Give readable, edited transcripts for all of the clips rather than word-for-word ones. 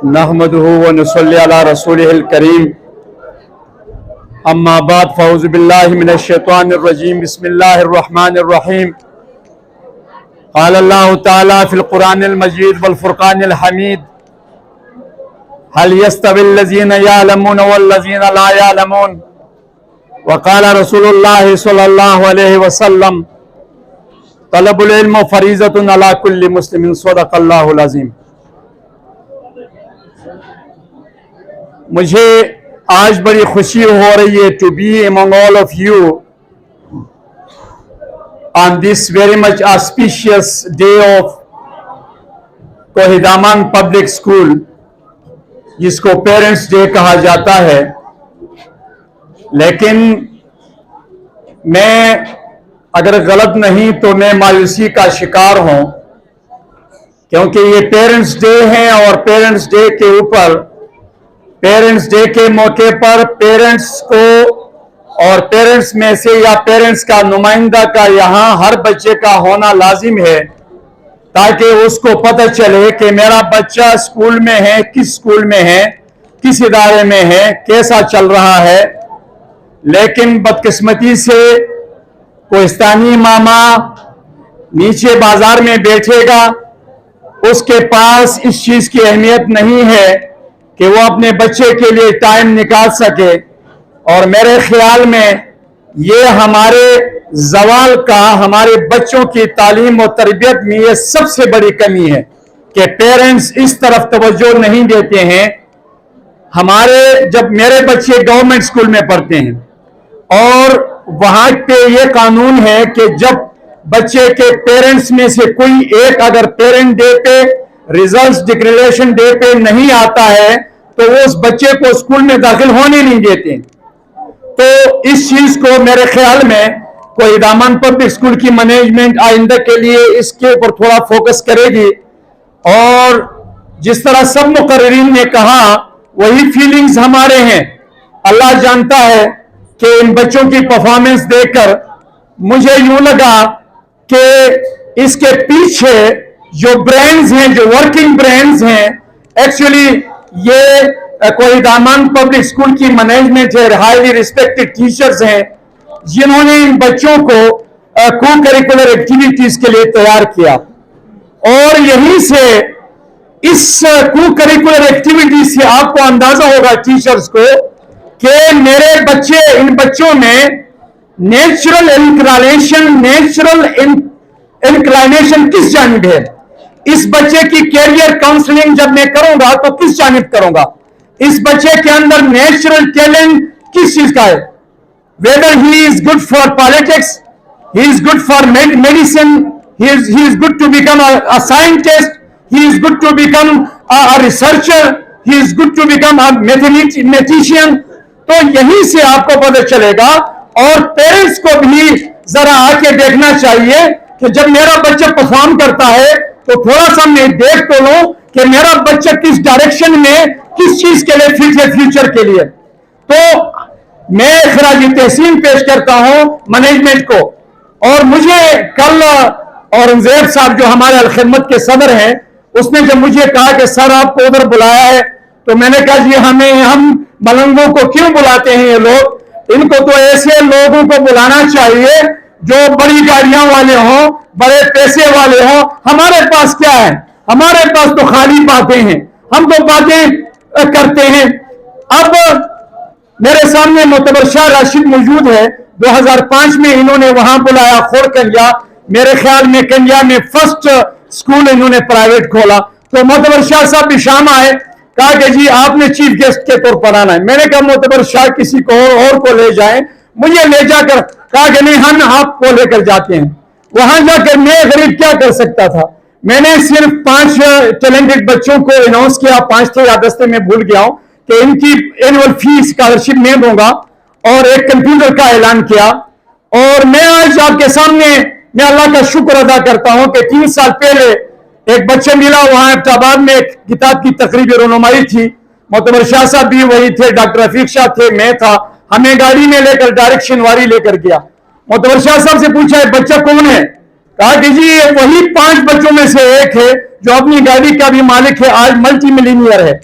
नहमदुहु व नसल्ली अला रसूलिहिल करीम अम्मा बाद फ़अऊज़ु बिल्लाहि मिनश शैतानिर रजीम बिस्मिल्लाहिर रहमानिर रहीम क़ाल अल्लाहु तआला फ़िल क़ुरानिल मजीद वल फ़ुरक़ानिल हमीद हल यस्तविल लज़ीना यअलमून वल लज़ीना ला यअलमून व क़ाल रसूलुल्लाहि सल्लल्लाहु अलैहि वसल्लम तलबुल इल्म फ़रीज़तुन अला कुल्लि मुस्लिमिन सदक़ल्लाहुल अज़ीम। मुझे आज बड़ी खुशी हो रही है to be among all of you on this very much auspicious day of कोहिदामान पब्लिक स्कूल, जिसको पेरेंट्स डे कहा जाता है। लेकिन मैं अगर गलत नहीं तो मैं मायूसी का शिकार हूं, क्योंकि ये पेरेंट्स डे है और पेरेंट्स डे के ऊपर, पेरेंट्स डे के मौके पर पेरेंट्स को और पेरेंट्स में से या पेरेंट्स का नुमाइंदा का यहाँ हर बच्चे का होना लाजिम है, ताकि उसको पता चले कि मेरा बच्चा स्कूल में है, किस स्कूल में है, किस इदारे में है, कैसा चल रहा है। लेकिन बदकिस्मती से कोहिस्तानी मामा नीचे बाजार में बैठेगा, उसके पास इस चीज की अहमियत नहीं है कि वो अपने बच्चे के लिए टाइम निकाल सके। और मेरे ख्याल में ये हमारे जवाल का, हमारे बच्चों की तालीम और तरबियत में ये सबसे बड़ी कमी है कि पेरेंट्स इस तरफ तवज्जो नहीं देते हैं। जब मेरे बच्चे गवर्नमेंट स्कूल में पढ़ते हैं और वहां पे ये कानून है कि जब बच्चे के पेरेंट्स में से कोई एक अगर पेरेंट डे पे, रिजल्ट्स डिक्लेरेशन डे पे नहीं आता है तो वो उस बच्चे को स्कूल में दाखिल होने नहीं देते। तो इस चीज को मेरे ख्याल में कोहिदामान पब्लिक स्कूल की मैनेजमेंट आइंदा के लिए इसके ऊपर थोड़ा फोकस करेगी। और जिस तरह सब मुकर्रिरीन ने कहा वही फीलिंग्स हमारे हैं। अल्लाह जानता है कि इन बच्चों की परफॉर्मेंस देखकर मुझे यूं लगा कि इसके पीछे जो ब्रेन्स हैं, जो वर्किंग ब्रेन्स हैं, एक्चुअली ये कोहिदामान पब्लिक स्कूल की मैनेजमेंट है, हाईली रिस्पेक्टेड टीचर्स हैं, जिन्होंने इन बच्चों को को करिकुलर एक्टिविटीज के लिए तैयार किया। और यहीं से इस को करिकुलर एक्टिविटीज से आपको अंदाजा होगा टीचर्स को कि मेरे बच्चे, इन बच्चों में नेचुरल इंक्लाइनेशन किस जानिब है। इस बच्चे की कैरियर काउंसलिंग जब मैं करूंगा तो किस जानिब करूंगा। इस बच्चे के अंदर नेचुरल टैलेंट किस चीज का है, weather he is good for politics, he is good for medicine, he is good to become a scientist, he is good to become a researcher, he is good to become a mathematician। तो यहीं से आपको पता चलेगा। और parents को भी जरा आके देखना चाहिए कि जब मेरा बच्चा परफॉर्म करता है तो थोड़ा सा मैं देख तो लूं कि मेरा बच्चा किस डायरेक्शन में, किस चीज के लिए फिट है फ्यूचर के लिए। तो मैं खराज तहसीन पेश करता हूं मैनेजमेंट को। और मुझे कल औरंगजेब साहब जो हमारे अलखिदमत के सदर हैं, उसने जब मुझे कहा कि सर आपको उधर बुलाया है, तो मैंने कहा जी हम मलंगों को क्यों बुलाते हैं ये लोग, इनको तो ऐसे लोगों को बुलाना चाहिए जो बड़ी गाड़ियां वाले हों, बड़े पैसे वाले हों। हमारे पास क्या है, हमारे पास तो खाली बातें हैं, हम तो बातें करते हैं। अब मेरे सामने मोतबर शाह राशिद मौजूद है। 2005 में इन्होंने वहां बुलाया खोड़ कन्या, मेरे ख्याल में कन्या में फर्स्ट स्कूल इन्होंने प्राइवेट खोला। तो मोतबर शाह साहब भी शाम आए, कहा कि जी आपने चीफ गेस्ट के तौर पर आना है। मैंने कहा मोतबर शाह किसी को और को ले जाएं, मुझे ले जाकर, कहा कि नहीं हम आपको लेकर जाते हैं। वहां जाकर मैं गरीब क्या कर सकता था। मैंने सिर्फ 5 टैलेंटेड बच्चों को अनाउंस किया, 5 थे या 10 थे, मैं भूल गया हूं, कि इनकी एनुअल फीस स्कॉलरशिप मैं दूंगा, और एक कंप्यूटर का ऐलान किया। और मैं आज आपके सामने मैं अल्लाह का शुक्र अदा करता हूं कि 3 साल पहले एक बच्चा मिला, वहां इब्टाबाद में एक किताब की तकरीब रोनुमाई थी, मोतबर शाह साहब भी वही थे, डॉक्टर रफीक शाह थे, मैं था। हमें गाड़ी में लेकर डायरेक्ट शिनवारी लेकर गया। मोतबर शाह साहब से पूछा बच्चा कौन है, کہا کہ جی یہ وہی 5 بچوں میں سے ایک ہے جو اپنی گاڑی کا بھی مالک ہے, آج ملٹی ملینئر ہے.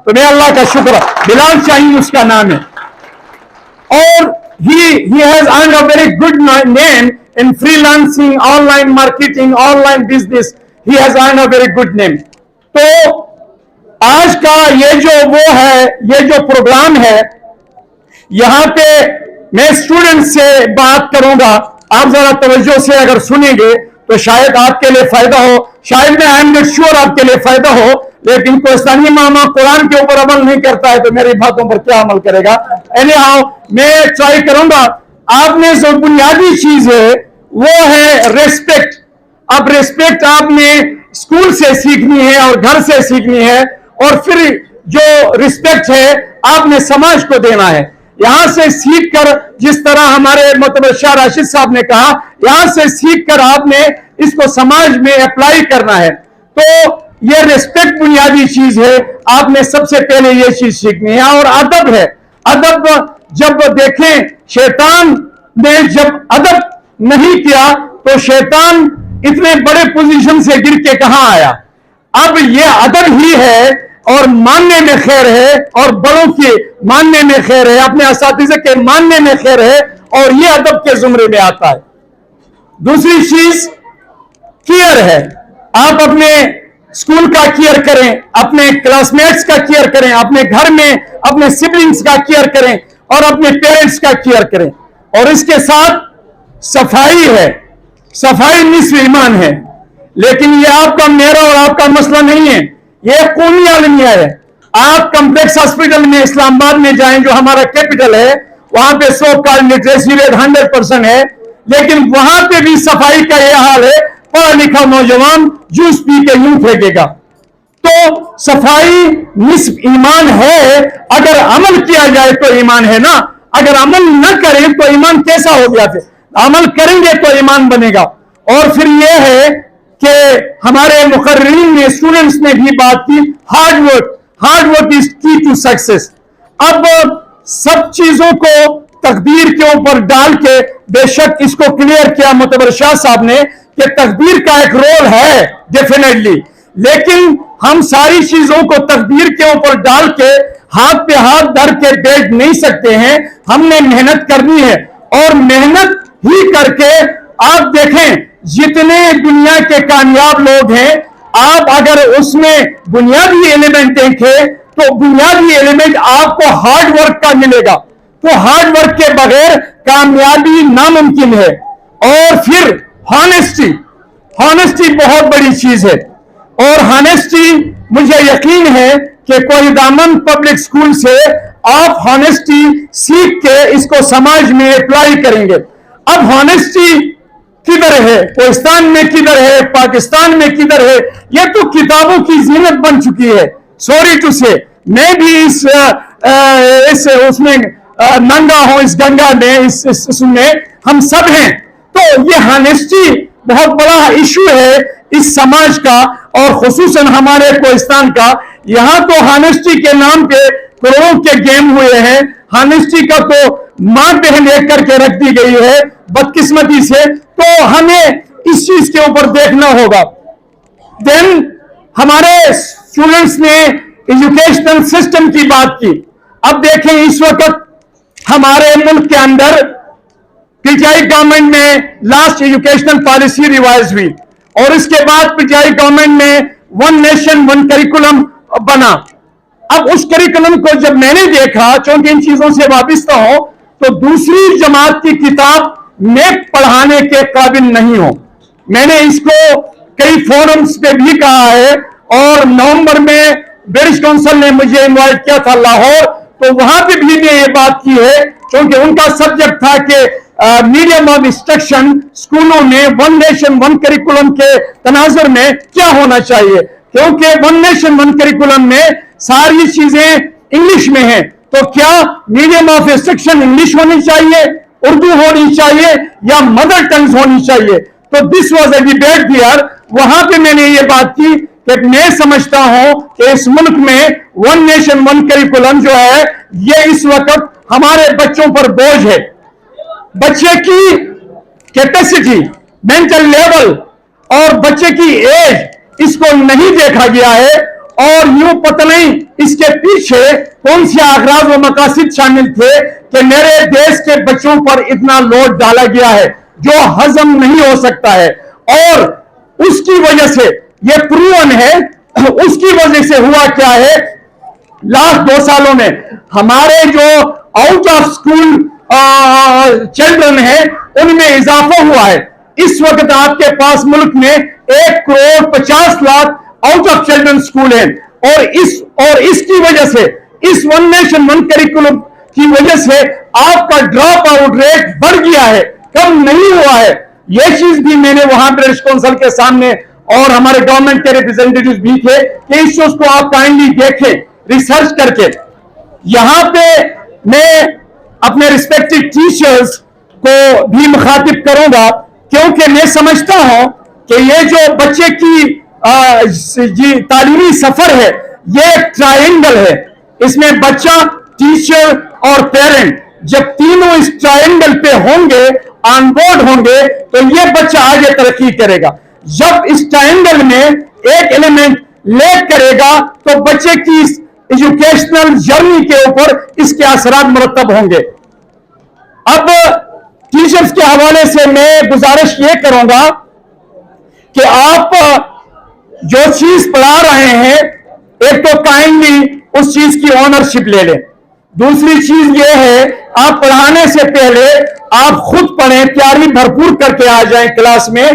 تو میں اللہ کا شکر, بلال شاہین اس کا نام ہے. اور he has earned a very good name in freelancing, online marketing, online business. He has earned a very good name. تو آج کا یہ جو وہ ہے, یہ جو پروگرام ہے, یہاں پہ میں اسٹوڈنٹ سے بات کروں گا. آپ ذرا توجہ سے اگر سنیں گے تو شاید آپ کے لیے فائدہ ہو, شاید میں آئی ایم ناٹ شیور آپ کے لیے فائدہ ہو, لیکن کوہستانی ماما قرآن کے اوپر عمل نہیں کرتا ہے تو میری باتوں پر کیا عمل کرے گا. اینی ہاؤ میں ٹرائی کروں گا. آپ نے جو بنیادی چیز ہے وہ ہے ریسپیکٹ. اب ریسپیکٹ آپ نے اسکول سے سیکھنی ہے اور گھر سے سیکھنی ہے, اور پھر جو ریسپیکٹ ہے آپ نے سماج کو دینا ہے. یہاں سے سیکھ کر, جس طرح ہمارے معتبر شاہ راشد صاحب نے کہا, یہاں سے سیکھ کر آپ نے اس کو سماج میں اپلائی کرنا ہے. تو یہ ریسپیکٹ بنیادی چیز ہے, آپ نے سب سے پہلے یہ چیز سیکھنی ہے. اور ادب ہے. ادب جب دیکھیں, شیطان نے جب ادب نہیں کیا تو شیطان اتنے بڑے پوزیشن سے گر کے کہاں آیا. اب یہ ادب ہی ہے اور ماننے میں خیر ہے, اور بڑوں کے ماننے میں خیر ہے, اپنے اساتذہ کے ماننے میں خیر ہے, اور یہ ادب کے زمرے میں آتا ہے. دوسری چیز کیئر ہے. آپ اپنے اسکول کا کیئر کریں, اپنے کلاس میٹس کا کیئر کریں, اپنے گھر میں اپنے سبلنگز کا کیئر کریں, اور اپنے پیرنٹس کا کیئر کریں. اور اس کے ساتھ صفائی ہے. صفائی نصف ایمان ہے. لیکن یہ آپ کا, میرا اور آپ کا مسئلہ نہیں ہے, یہ قومی عالمیہ ہے. آپ کمپلیکس ہاسپٹل میں اسلام آباد میں جائیں جو ہمارا کیپٹل ہے, وہاں پہ سو کال لٹریسی ریٹ 100% ہے, لیکن وہاں پہ بھی صفائی کا یہ حال ہے, پڑھا لکھا نوجوان جوس پی کے یوں پھینکے گا. تو صفائی نصف ایمان ہے. اگر عمل کیا جائے تو ایمان ہے نا, اگر عمل نہ کریں تو ایمان کیسا ہو گیا پھر؟ عمل کریں گے تو ایمان بنے گا. اور پھر یہ ہے کہ ہمارے مقررین نے, اسٹوڈنٹس نے بھی بات کی, hard work. Hard work is کی ٹو سکسیس. اب سب چیزوں کو تقدیر کے اوپر ڈال کے, بے شک اس کو کلیئر کیا معتبر شاہ صاحب نے کہ تقدیر کا ایک رول ہے ڈیفینیٹلی, لیکن ہم ساری چیزوں کو تقدیر کے اوپر ڈال کے ہاتھ پہ ہاتھ دھر کے بیٹھ نہیں سکتے ہیں. ہم نے محنت کرنی ہے, اور محنت ہی کر کے آپ دیکھیں جتنے دنیا کے کامیاب لوگ ہیں, آپ اگر اس میں بنیادی ایلیمنٹ دیکھیں تو بنیادی ایلیمنٹ آپ کو ہارڈ ورک کا ملے گا. تو ہارڈ ورک کے بغیر کامیابی ناممکن ہے. اور پھر ہانیسٹی. ہانیسٹی بہت بڑی چیز ہے, اور ہانیسٹی مجھے یقین ہے کہ کوئی دامن پبلک سکول سے آپ ہانیسٹی سیکھ کے اس کو سماج میں اپلائی کریں گے. اب ہانیسٹی کدھر ہے, کوہستان میں کدھر ہے, پاکستان میں کدھر ہے؟ یہ تو کتابوں کی زینت بن چکی ہے. سوری ٹو سے, میں بھی اس میں ننگا ہوں, اس گنگا میں, اس میں ہم سب ہیں. تو یہ ہانیسٹی بہت بڑا ایشو ہے اس سماج کا, اور خصوصاً ہمارے کوہستان کا. یہاں تو ہانیسٹی کے نام پہ کروڑوں کے گیم ہوئے ہیں. ہانیسٹی کا تو ماں بہن ایک کر کے رکھ دی گئی ہے بدقسمتی سے. تو ہمیں اس چیز کے اوپر دیکھنا ہوگا. دین ہمارے اسٹوڈنٹس نے ایجوکیشنل سسٹم کی بات کی. اب دیکھیں اس وقت ہمارے ملک کے اندر پی ٹی آئی گورنمنٹ میں لاسٹ ایجوکیشنل پالیسی ریوائز ہوئی, اور اس کے بعد پی ٹی آئی گورنمنٹ میں 1 نیشن 1 کریکولم بنا. اب اس کریکولم کو جب میں نے دیکھا, چونکہ ان چیزوں سے وابستہ ہوں, تو دوسری جماعت کی کتاب میں پڑھانے کے قابل نہیں ہوں. میں نے اس کو کئی فورمز پہ بھی کہا ہے, اور نومبر میں برٹش کونسل نے مجھے انوائٹ کیا تھا لاہور, تو وہاں پہ بھی میں یہ بات کی ہے, کیونکہ ان کا سبجیکٹ تھا کہ میڈیم آف انسٹرکشن اسکولوں میں 1 نیشن 1 کریکولم کے تناظر میں کیا ہونا چاہیے. کیونکہ 1 نیشن 1 کریکولم میں ساری چیزیں انگلش میں ہیں, تو کیا میڈیم آف انسٹرکشن انگلش ہونی چاہیے, اردو ہونی چاہیے, یا مدر ٹنگز ہونی چاہیے؟ تو this was a debate there. وہاں پہ میں نے یہ بات کی کہ میں سمجھتا ہوں کہ اس ملک میں 1 نیشن 1 کریکولم جو ہے یہ اس وقت ہمارے بچوں پر بوجھ ہے. بچے کی کیپیسٹی, मेंटल लेवल और बच्चे की एज इसको नहीं देखा गया है, और यूं पता नहीं इसके पीछे कौन से अगराज व मकासद शामिल थे कि मेरे देश के बच्चों पर इतना लोड डाला गया है जो हजम नहीं हो सकता है, और उसकी वजह से ये प्रूवन है। उसकी वजह से हुआ क्या है, लास्ट 2 सालों में हमारे जो आउट ऑफ स्कूल चिल्ड्रन है उनमें इजाफा हुआ है। इस वक्त आपके पास मुल्क में 1,50,00,000 आउट ऑफ चिल्ड्रन स्कूल है, और इसकी वजह से, इस वन नेशन वन करिकुलम की वजह से आपका ड्रॉप आउट रेट बढ़ गया है, कम नहीं हुआ है। यह चीज भी मैंने वहां ब्रिटिश काउंसिल के सामने, और हमारे गवर्नमेंट के रिप्रेजेंटेटिव्स भी थे, कि इस चीज को आप काइंडली देखें रिसर्च करके। यहां पे मैं अपने रिस्पेक्टेड टीचर्स को भी मुखातिब करूंगा, क्योंकि मैं समझता हूं कि ये जो बच्चे की तालीमी सफर है ये एक ट्रायंगल है। इसमें बच्चा, टीचर और पेरेंट जब तीनों इस ट्रायंगल पे होंगे, ऑन बोर्ड होंगे, तो ये बच्चा आगे तरक्की करेगा। जब इस ट्रायंगल में एक एलिमेंट लैग करेगा तो बच्चे की एजुकेशनल जर्नी के ऊपर इसके असरात मुरतब होंगे। अब टीचर्स के हवाले से मैं गुजारिश ये करूंगा कि आप जो चीज पढ़ा रहे हैं, एक तो काइंडली उस चीज की ओनरशिप ले लें। दूसरी चीज ये है, आप पढ़ाने से पहले आप खुद पढ़ें, तैयारी भरपूर करके आ जाएं क्लास में,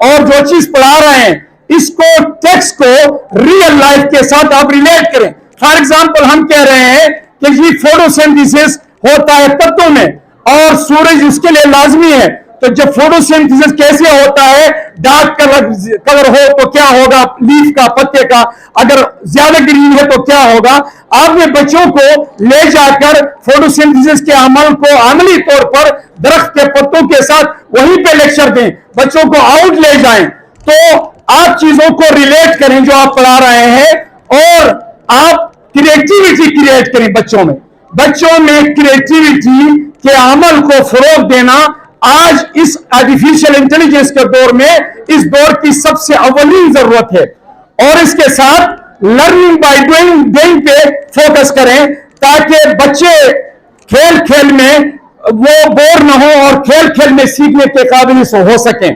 और जो चीज पढ़ा रहे हैं इसको, टेक्स्ट को रियल लाइफ के साथ आप रिलेट करें। फॉर एग्जाम्पल हम कह रहे हैं कि जी फोटोसिंथेसिस होता है पत्तों में और सूरज उसके लिए लाजमी है, तो जब फोटोसिंथेसिस कैसे होता है, डार्क कलर हो तो क्या होगा लीफ का, पत्ते का, अगर ज्यादा ग्रीन है तो क्या होगा। आपने बच्चों को ले जाकर फोटोसिंथेसिस के अमल को अमली तौर पर दरख्त के पत्तों के साथ वहीं पे लेक्चर दें, बच्चों को आउट ले जाएं, तो आप चीजों को रिलेट करें जो आप पढ़ा रहे हैं, और आप क्रिएटिविटी क्रिएट करें बच्चों में क्रिएटिविटी के अमल को फरोग देना आज इस आर्टिफिशियल इंटेलिजेंस के दौर में, इस दौर की सबसे अव्वलीन जरूरत है। और इसके साथ लर्निंग बाय डूइंग पे फोकस करें, ताकि बच्चे खेल खेल में वो बोर न हो और खेल खेल में सीखने के काबिल हो सकें।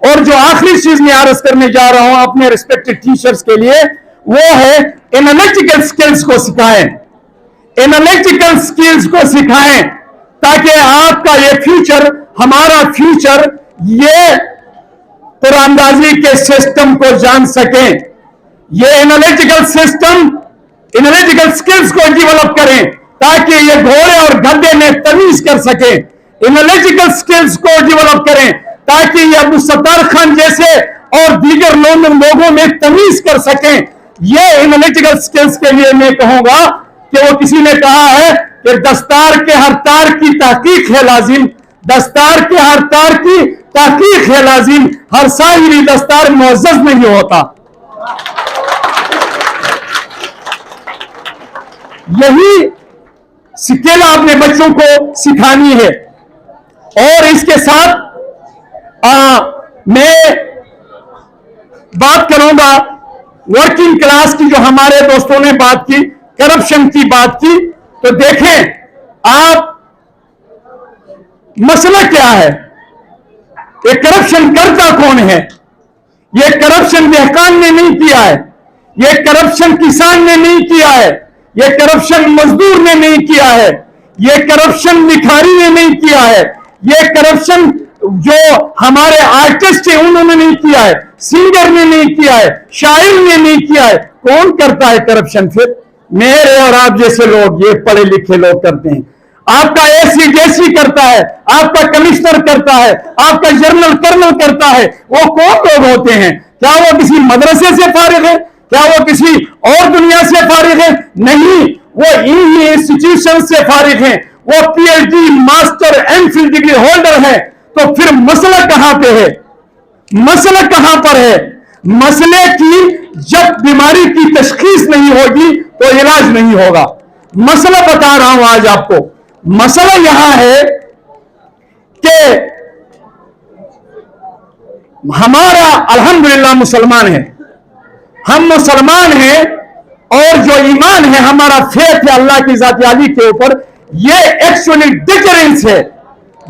और जो आखिरी चीज मैं अर्ज करने जा रहा हूं अपने रिस्पेक्टेड टीचर्स के लिए, वो है एनालिटिकल स्किल्स को सिखाएं, एनालिटिकल स्किल्स को सिखाएं, ताकि आपका ये फ्यूचर, हमारा फ्यूचर, ये कुरानदाजी के सिस्टम को जान सकें। ये एनालिटिकल सिस्टम, एनालिटिकल स्किल्स को डेवलप करें, ताकि ये घोड़े और गधे में तमीज कर सके। एनालिटिकल स्किल्स को डेवलप करें ताकि ये अबू सत्तार खान जैसे और दीगर लोगों में तमीज कर सकें। ये एनालिटिकल स्किल्स के लिए मैं कहूंगा कि वो किसी ने कहा है कि दस्तार के हर तार की तहकीक है लाजिम, दस्तार के हर तार की तहकीक है लाजिम, हर साहिबी दस्तार मुअज़्ज़ज़ नहीं होता। यही स्किल आपने बच्चों को सिखानी है। और इसके साथ मैं बात करूंगा वर्किंग क्लास की, जो हमारे दोस्तों ने बात की, करप्शन की बात की। तो देखें आप, मसला क्या है, ये करप्शन करता कौन है? ये करप्शन देहकान ने नहीं किया है, ये करप्शन किसान ने नहीं किया है, ये करप्शन मजदूर ने नहीं किया है, ये करप्शन भिखारी ने नहीं किया है, ये करप्शन जो हमारे आर्टिस्ट हैं उन्होंने नहीं किया है, सिंगर ने नहीं किया है, शायर ने नहीं किया है। कौन करता है करप्शन? फिर मेरे और आप जैसे लोग, ये पढ़े लिखे लोग करते हैं। आपका एसी जेसी करता है, आपका कमिश्नर करता है, आपका जनरल कर्नल करता है। वो कौन लोग होते हैं? क्या वो किसी मदरसे से फारिग है? क्या वो किसी और दुनिया से फारिग है? नहीं, वो इन्हीं इंस्टीट्यूशन से फारिग हैं। वो PhD, master, MPhil degree holder है। तो फिर मसला कहां पे है? मसला कहां पर है? मसले की जब बीमारी की तशखीस नहीं होगी तो इलाज नहीं होगा। मसला बता रहा हूं आज आपको। मसला यहां है कि हमारा अल्हम्दुलिल्लाह मुसलमान है, हम मुसलमान हैं और जो ईमान है हमारा फेथ है अल्लाह की ज़ात आली के ऊपर, ये एक्चुअली डिटरेंस है,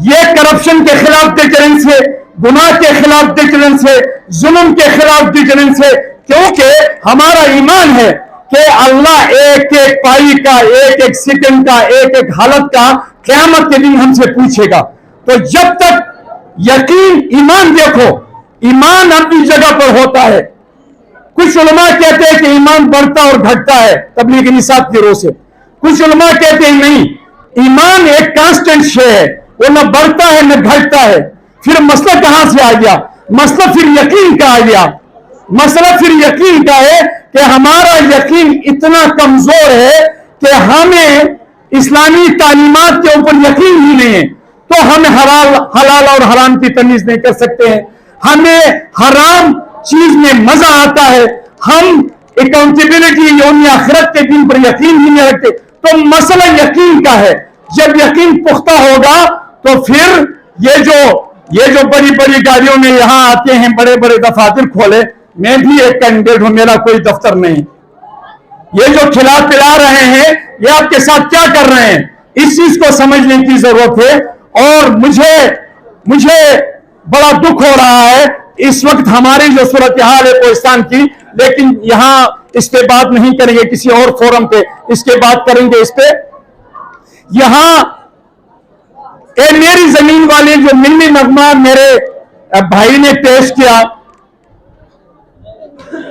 ये करप्शन के खिलाफ डिटरेंस है, गुनाह के खिलाफ डिटरेंस है, जुल्म के खिलाफ डिटरेंस है, क्योंकि हमारा ईमान है कि अल्लाह एक एक पाई का, एक एक सेकंड का, एक एक हालत का क़यामत के दिन हमसे पूछेगा। तो जब तक यकीन, ईमान देखो, ईमान अपनी जगह पर होता है। कुछ उलमा कहते हैं कि ईमान बढ़ता और घटता है तबलीग निसाब की रोह से, कुछ उलमा कहते हैं नहीं, ईमान एक कांस्टेंट शे है, वो न बढ़ता है न घटता है। फिर मसला कहां से आ गया? मसला फिर यकीन का आ गया। मसला फिर यकीन का है कि हमारा यकीन इतना कमजोर है कि हमें इस्लामी तालीमात के ऊपर यकीन ही नहीं है, तो हम हलाल और हराम की तमीज नहीं कर सकते हैं। हमें हराम चीज में मजा आता है, हम अकाउंटेबिलिटी यौम आखिरत के दिन पर यकीन ही नहीं रखते। तो मसला यकीन का है। जब यकीन पुख्ता होगा तो फिर ये जो बड़ी बड़ी गाड़ियों में यहां आते हैं, बड़े बड़े दफातर खोले, मैं भी एक कैंडिडेट हूं, मेरा कोई दफ्तर नहीं। ये जो खिला पिला रहे हैं, ये आपके साथ क्या कर रहे हैं, इस चीज को समझने की जरूरत है। और मुझे बड़ा दुख हो रहा है इस वक्त हमारी जो सूरत हाल है पाकिस्तान की, लेकिन यहां इस पे बात नहीं करेंगे, किसी और फोरम पे इसके बात करेंगे इस पे। यहां मेरी जमीन वाली जो मिल्ली नगमा मेरे भाई ने पेश किया,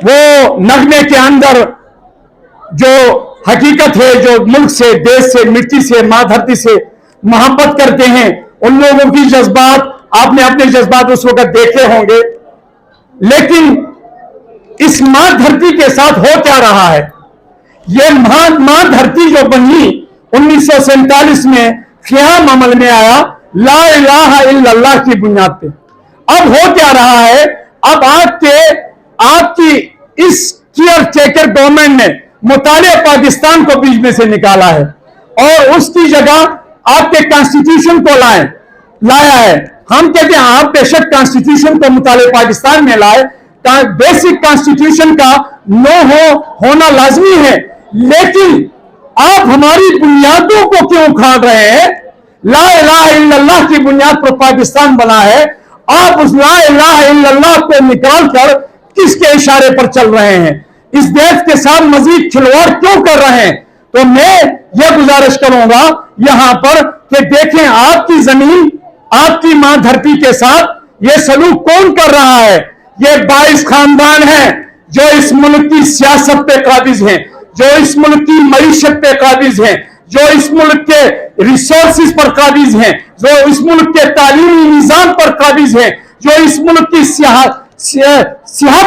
वो नगमे के अंदर जो हकीकत है, जो मुल्क से, देश से, मिट्टी से, मां धरती से मोहब्बत करते हैं, उन लोगों की जज्बात आपने अपने जज्बात उस वक्त देखे होंगे। लेकिन इस मां धरती के साथ हो क्या रहा है? ये मां धरती जो बनी 1947 में क़याम अमल में आया ला इलाहा इल्लल्लाह की बुनियाद पे। अब हो क्या रहा है? अब आपकी इस केयर टेकर गवर्नमेंट ने मुताले पाकिस्तान को बीच में से निकाला है और उसकी जगह आपके कॉन्स्टिट्यूशन को लाया है। हम कहते हैं आप बेशक कॉन्स्टिट्यूशन को मुताले पाकिस्तान में लाए, बेसिक कॉन्स्टिट्यूशन का होना लाजमी है, लेकिन आप हमारी बुनियादों को क्यों उखाड़ रहे हैं? ला इलाहा इल्लल्लाह की बुनियाद पर पाकिस्तान बना है, आप उस ला इलाहा इल्लल्लाह को निकालकर किसके इशारे पर चल रहे हैं? इस देश के साथ मजीद खिलवाड़ क्यों कर रहे हैं? तो मैं यह गुजारिश करूंगा यहां पर कि देखें आपकी जमीन, आपकी मां धरती के साथ यह सलूक कौन कर रहा है? ये 22 खानदान हैं जो इस मुल्क की सियासत पे काबिज हैं, जो इस मुल्क की मईशत पे काबिज हैं, जो इस मुल्क के रिसोर्सेज पर काबिज हैं, जो इस मुल्क के तालीमी निजाम पर काबिज हैं, जो इस मुल्क की सियाहत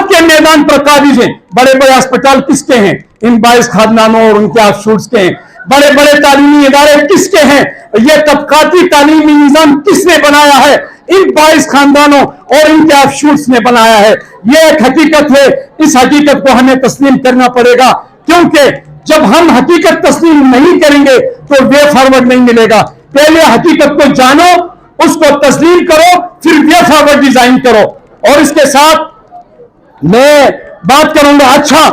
के मैदान पर काबिज हैं। बड़े बड़े अस्पताल किसके हैं? इन 22 खानदानों और उनके ऑफशूट्स के हैं। बड़े बड़े तालीमी इदारे किसके हैं? ये तबकाती तालीमी निजाम किसने बनाया है? इन 22 खानदानों और इनके ऑफशूट्स ने बनाया है। ये एक हकीकत है, इस हकीकत को हमें तस्लीम करना पड़ेगा, क्योंकि जब हम हकीकत तस्लीम नहीं करेंगे तो वे फॉरवर्ड नहीं मिलेगा। पहले हकीकत को जानो, उसको तस्लीम करो, फिर वे फॉरवर्ड डिजाइन करो। और इसके साथ मैं बात करूंगा, अच्छा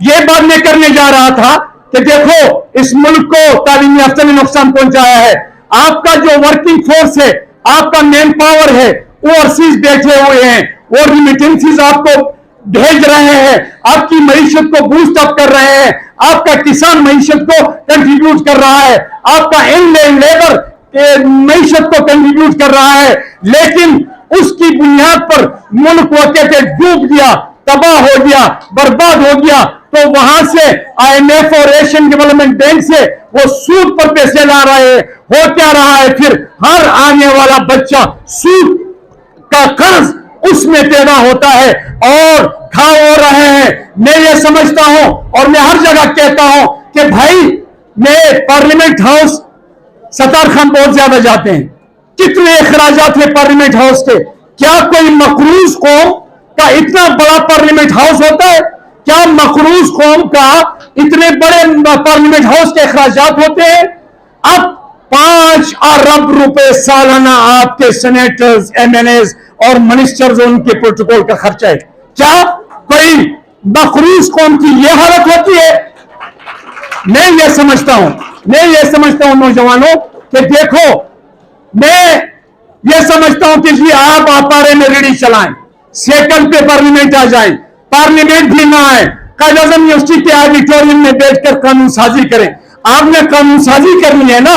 ये बात मैं करने जा रहा था कि देखो इस मुल्क को तालीमी याफ्ता में नुकसान पहुंचाया है। आपका जो वर्किंग फोर्स है, आपका मैन पावर है, वो ओवरसीज बैठे हुए हैं, वो रिमिटेंसीज आपको भेज रहे हैं, आपकी मईशत को बूस्ट अप कर रहे हैं, आपका किसान मईशत को कंट्रीब्यूट कर रहा है, आपका इनलैंड लेबर मईशत को कंट्रीब्यूट कर रहा है, लेकिन उसकी बुनियाद पर मुल्क वो कहते डूब गया, तबाह हो गया, बर्बाद हो गया। तो वहां से IMF और एशियन डेवलपमेंट बैंक से वो सूद पर पैसे ला रहे हैं। हो क्या रहा है? फिर हर आने वाला बच्चा सूद का कर्ज उसमें पैदा होता है और खा हो रहे हैं। मैं ये समझता हूं और मैं हर जगह कहता हूं कि भाई मैं पार्लियामेंट हाउस सतार खान बहुत ज्यादा जाते हैं, कितने अखराजात है पार्लियामेंट हाउस के? क्या कोई मकरूज कौम का इतना बड़ा पार्लियामेंट हाउस होता है? क्या मकरूज कौम का इतने बड़े पार्लियामेंट हाउस के अखराजात होते हैं? अब 5 अरब रुपए सालाना आपके सेनेटर्स, एमएनएस और मिनिस्टर्स उन के प्रोटोकॉल का खर्चा है। क्या कोई मखरूज कौम की यह हालत होती है? मैं ये समझता हूं नौजवानों कि देखो, मैं ये समझता हूं कि जी आप अपारे में रेडी चलाएं, सेकंड पे पार्लियामेंट आ जाएं, पार्लियामेंट भी ना आए, कायद आज़म यूनिवर्सिटी के ऑडिटोरियम में बैठकर कानून साजी करें। आपने कानून साजी करनी है ना,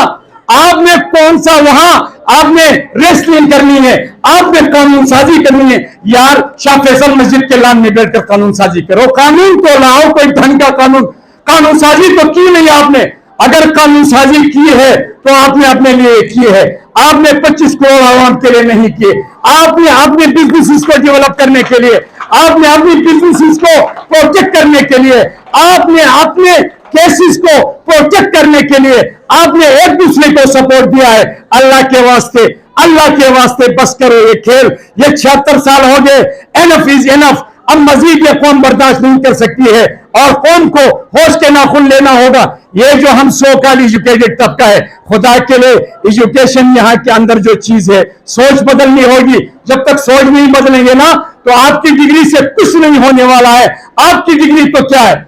आपने कौन सा वहां आपने रेसलिंग करनी है, आपने कानून साजी करनी है। यार शाह फैसल मस्जिद के लान में बैठकर कानून साजी करो, कानून तो लाओ, कोई ढंग का कानून साजी तो की नहीं आपने। अगर कानून साजी की है तो आपने अपने लिए की है, आपने 25 करोड़ आवाम के लिए नहीं किए। आपने अपने बिजनेस को डेवलप करने के लिए, आपने अपनी बिजनेस को प्रोटेक्ट करने के लिए, आपने अपने केसेस को प्रोटेक्ट करने के लिए आपने एक दूसरे को सपोर्ट दिया है। अल्लाह के वास्ते बस करो ये खेल। ये 76 साल हो गए, एनफ इज एनफ। अब मजीद ये कौम बर्दाश्त नहीं कर सकती है और कौम को होश के नाखून लेना होगा। ये जो हम सो कॉल एजुकेटेड तबका है, खुदा के लिए एजुकेशन यहाँ के अंदर जो चीज है, सोच बदलनी होगी। जब तक सोच नहीं बदलेंगे ना तो आपकी डिग्री से कुछ नहीं होने वाला है। आपकी डिग्री तो क्या है,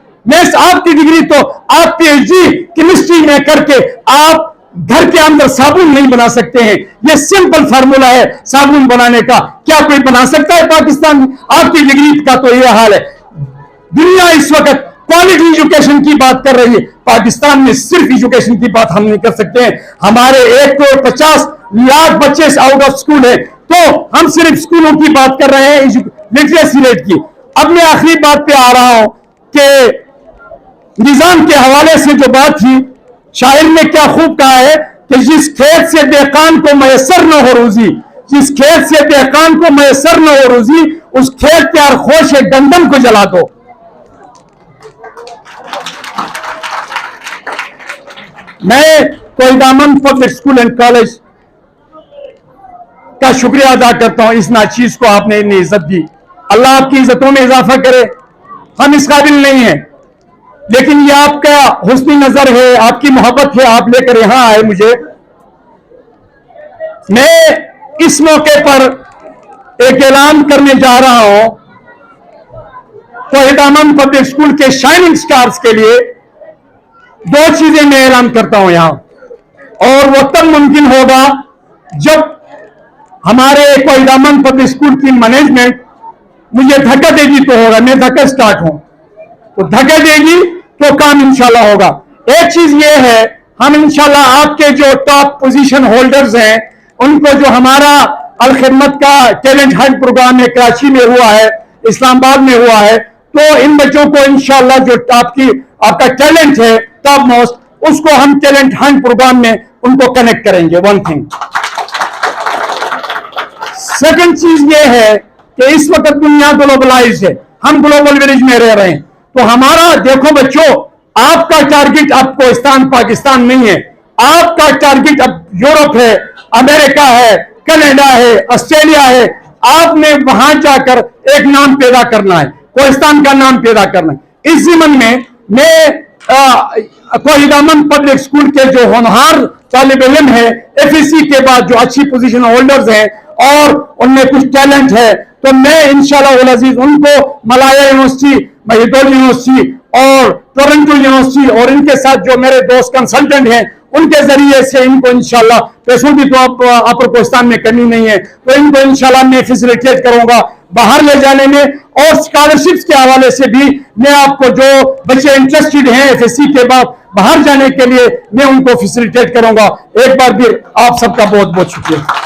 आपकी डिग्री तो आप पीएचडी केमिस्ट्री में करके आप घर के अंदर साबुन नहीं बना सकते हैं। ये सिंपल फार्मूला है साबुन बनाने का। क्या कोई बना सकता है पाकिस्तान में? आपकी डिग्री का तो ये हाल है। दुनिया इस वक्त क्वालिटी एजुकेशन की बात कर रही है, पाकिस्तान में सिर्फ एजुकेशन की बात हम नहीं कर सकते हैं। हमारे 1,50,00,000 बच्चे आउट ऑफ स्कूल है, तो हम सिर्फ स्कूलों की बात कर रहे हैं, लिटरेसी रेट की। अब मैं आखिरी बात पे आ रहा हूं कि निजाम के हवाले से जो बात थी, शायर ने क्या खूब कहा है कि जिस खेत से देहकान को मैसर न हो रोजी, जिस खेत से देहकान को मैसर न हो रोजी, उस खेत के अरखोश गंदम को जला दो। मैं कोयदामन पब्लिक स्कूल एंड कॉलेज का शुक्रिया अदा करता हूं, इस नाचीज को आपने इतनी इज्जत दी। अल्लाह आपकी इज्जतों में इजाफा करे। हम इस काबिल नहीं हैं, लेकिन ये आपका हुस्नी नजर है, आपकी मोहब्बत है, आप लेकर यहां आए मुझे। मैं इस मौके पर एक ऐलान करने जा रहा हूं, कोयदामन पब्लिक स्कूल के शाइनिंग स्टार्स के लिए 2 चीजें मैं ऐलान करता हूं यहां, और वो तब मुमकिन होगा जब हमारे कोयदामन पब्लिक स्कूल की मैनेजमेंट मुझे धक्का देगी तो होगा। मैं धक्का स्टार्ट हूं तो धक्का देगी तो काम इंशाल्लाह होगा। एक चीज ये है, हम इंशाल्लाह आपके जो टॉप पोजीशन होल्डर्स हैं उनको, जो हमारा अल खिदमत का टैलेंट हंट प्रोग्राम में कराची में हुआ है, इस्लामाबाद में हुआ है, तो इन बच्चों को इंशाल्लाह जो आपका टैलेंट है टॉप मोस्ट, उसको हम टैलेंट हंट प्रोग्राम में उनको कनेक्ट करेंगे। One thing. सेकंड चीज ये है कि इस वक्त दुनिया ग्लोबलाइज है, हम ग्लोबल विलेज में रह रहे हैं, तो हमारा देखो बच्चों, आपका टारगेट अब कोहिस्तान पाकिस्तान नहीं है, आपका टारगेट अब यूरोप है, अमेरिका है, कनाडा है, ऑस्ट्रेलिया है। आपने वहां जाकर एक नाम पैदा करना है, कोहिस्तान का नाम पैदा करना है। इस ज़िम्न में मैं कोयदामन पब्लिक स्कूल के जो होनहार तालिब इल्म है, एफएससी के बाद जो अच्छी पोजीशन होल्डर्स हैं और उनमें कुछ टैलेंट है, तो मैं इंशाल्लाह उल अजीज उनको मलाया यूनिवर्सिटी, महिदोल यूनिवर्सिटी और टोरंटो यूनिवर्सिटी और इनके साथ जो मेरे दोस्त कंसल्टेंट हैं उनके जरिए से इनको इंशाल्लाह, पैसों की तो अपर कोहिस्तान में कमी नहीं है, तो इनको इंशाल्लाह मैं फैसिलिटेट करूंगा बाहर ले जाने में। और स्कॉलरशिप्स के हवाले से भी मैं आपको, जो बच्चे इंटरेस्टेड हैं एफएससी के बाद बाहर जाने के लिए, मैं उनको फैसिलिटेट करूंगा। एक बार भी आप सबका बहुत बहुत शुक्रिया।